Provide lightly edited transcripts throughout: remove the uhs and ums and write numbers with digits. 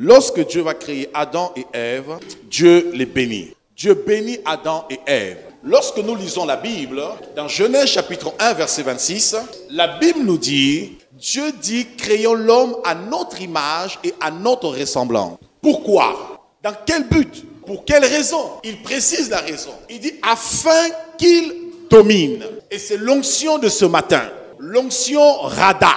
Lorsque Dieu va créer Adam et Ève, Dieu les bénit. Dieu bénit Adam et Ève. Lorsque nous lisons la Bible, dans Genèse chapitre 1, verset 26, la Bible nous dit, Dieu dit, créons l'homme à notre image et à notre ressemblance. Pourquoi? Dans quel but? Pour quelle raison? Il précise la raison. Il dit, afin qu'il domine. Et c'est l'onction de ce matin. L'onction Rada.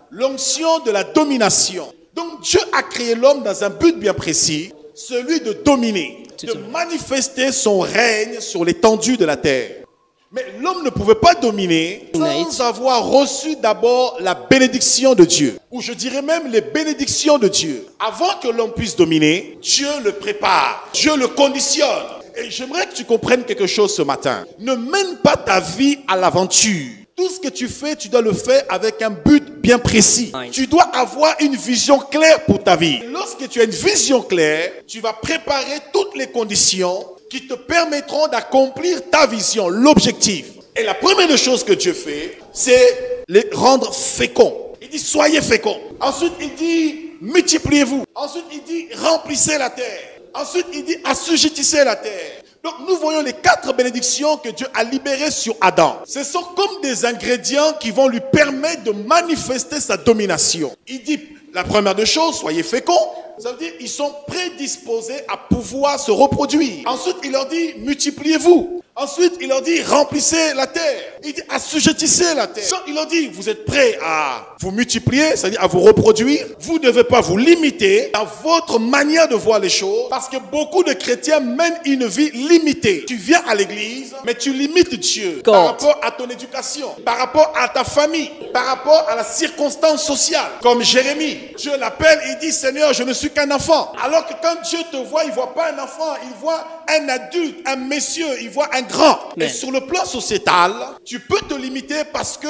L'onction de la domination. Donc Dieu a créé l'homme dans un but bien précis, celui de dominer, de manifester son règne sur l'étendue de la terre. Mais l'homme ne pouvait pas dominer sans avoir reçu d'abord la bénédiction de Dieu. Ou je dirais même les bénédictions de Dieu. Avant que l'homme puisse dominer, Dieu le prépare, Dieu le conditionne. Et j'aimerais que tu comprennes quelque chose ce matin. Ne mène pas ta vie à l'aventure. Tout ce que tu fais, tu dois le faire avec un but bien précis. Tu dois avoir une vision claire pour ta vie. Lorsque tu as une vision claire, tu vas préparer toutes les conditions qui te permettront d'accomplir ta vision, l'objectif. Et la première chose que Dieu fait, c'est les rendre féconds. Il dit, soyez féconds. Ensuite, il dit, multipliez-vous. Ensuite, il dit, remplissez la terre. Ensuite, il dit, assujettissez la terre. Donc, nous voyons les 4 bénédictions que Dieu a libérées sur Adam. Ce sont comme des ingrédients qui vont lui permettre de manifester sa domination. Il dit, la première des choses, soyez féconds. Ça veut dire qu'ils sont prédisposés à pouvoir se reproduire. Ensuite, il leur dit, multipliez-vous. Ensuite, il leur dit, remplissez la terre. Il dit, assujettissez la terre. Il leur dit, vous êtes prêts à vous multiplier, c'est-à-dire à vous reproduire. Vous ne devez pas vous limiter dans votre manière de voir les choses, parce que beaucoup de chrétiens mènent une vie limitée. Tu viens à l'église, mais tu limites Dieu par rapport à ton éducation, par rapport à ta famille, par rapport à la circonstance sociale. Comme Jérémie, Dieu l'appelle et il dit, Seigneur, je ne suis qu'un enfant. Alors que quand Dieu te voit, il ne voit pas un enfant, il voit un adulte, un monsieur, il voit un grand. Et sur le plan sociétal, tu peux te limiter parce que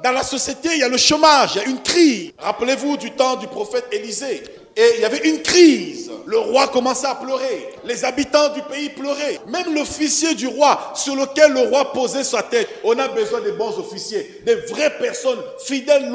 dans la société, il y a le chômage, il y a une crise. Rappelez-vous du temps du prophète Élisée. Et il y avait une crise. Le roi commençait à pleurer. Les habitants du pays pleuraient. Même l'officier du roi, sur lequel le roi posait sa tête. On a besoin de bons officiers, des vraies personnes fidèles,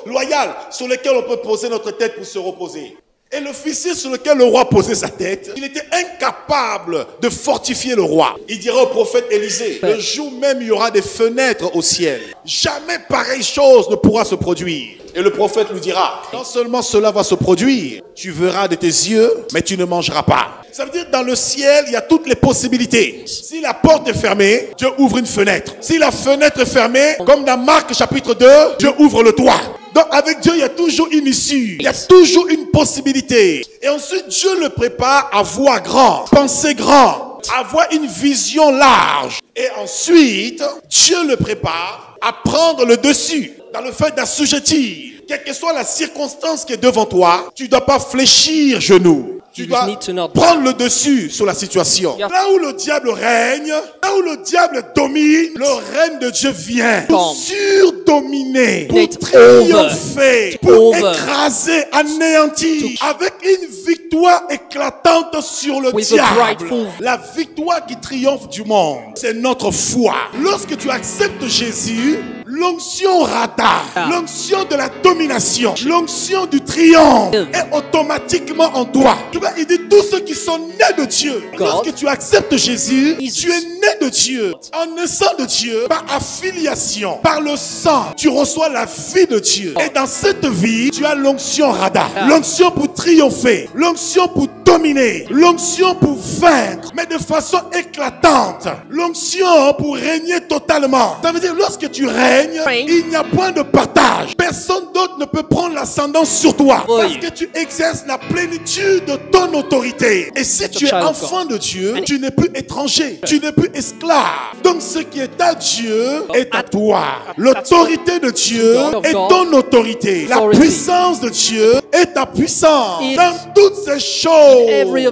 loyales, sur lesquelles on peut poser notre tête pour se reposer. Et l'officier sur lequel le roi posait sa tête, il était incapable de fortifier le roi. Il dirait au prophète Élisée, le jour même il y aura des fenêtres au ciel. Jamais pareille chose ne pourra se produire. Et le prophète lui dira, non seulement cela va se produire, tu verras de tes yeux, mais tu ne mangeras pas. Ça veut dire dans le ciel, il y a toutes les possibilités. Si la porte est fermée, Dieu ouvre une fenêtre. Si la fenêtre est fermée, comme dans Marc chapitre 2, Dieu ouvre le toit. Donc avec Dieu, il y a toujours une issue. Il y a toujours une possibilité. Et ensuite, Dieu le prépare à voir grand, penser grand, avoir une vision large. Et ensuite, Dieu le prépare à prendre le dessus dans le fait d'assujettir. Quelle que soit la circonstance qui est devant toi, tu ne dois pas fléchir genou. Tu dois prendre le dessus sur la situation. Là où le diable règne, là où le diable domine, le règne de Dieu vient pour surdominer, pour triompher, pour écraser, anéantir, avec une victoire éclatante sur le diable. La victoire qui triomphe du monde, c'est notre foi. Lorsque tu acceptes Jésus, l'onction Rada, l'onction de la domination, l'onction du triomphe est automatiquement en toi. Il dit tous ceux qui sont nés de Dieu. Lorsque tu acceptes Jésus, tu es né de Dieu. En naissant de Dieu, par affiliation, par le sang, tu reçois la vie de Dieu. Et dans cette vie, tu as l'onction Rada, l'onction pour triompher, l'onction pour dominer, l'onction pour vaincre, mais de façon éclatante, l'onction pour régner totalement. Ça veut dire lorsque tu règnes, il n'y a point de partage. Personne d'autre ne peut prendre l'ascendance sur toi parce que tu exerces la plénitude de ton autorité. Et si tu es enfant de Dieu, tu n'es plus étranger, tu n'es plus esclave. Donc ce qui est à Dieu est à toi. L'autorité de Dieu est ton autorité. La puissance de Dieu est ta puissance. Dans toutes ces choses,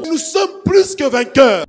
nous sommes plus que vainqueurs.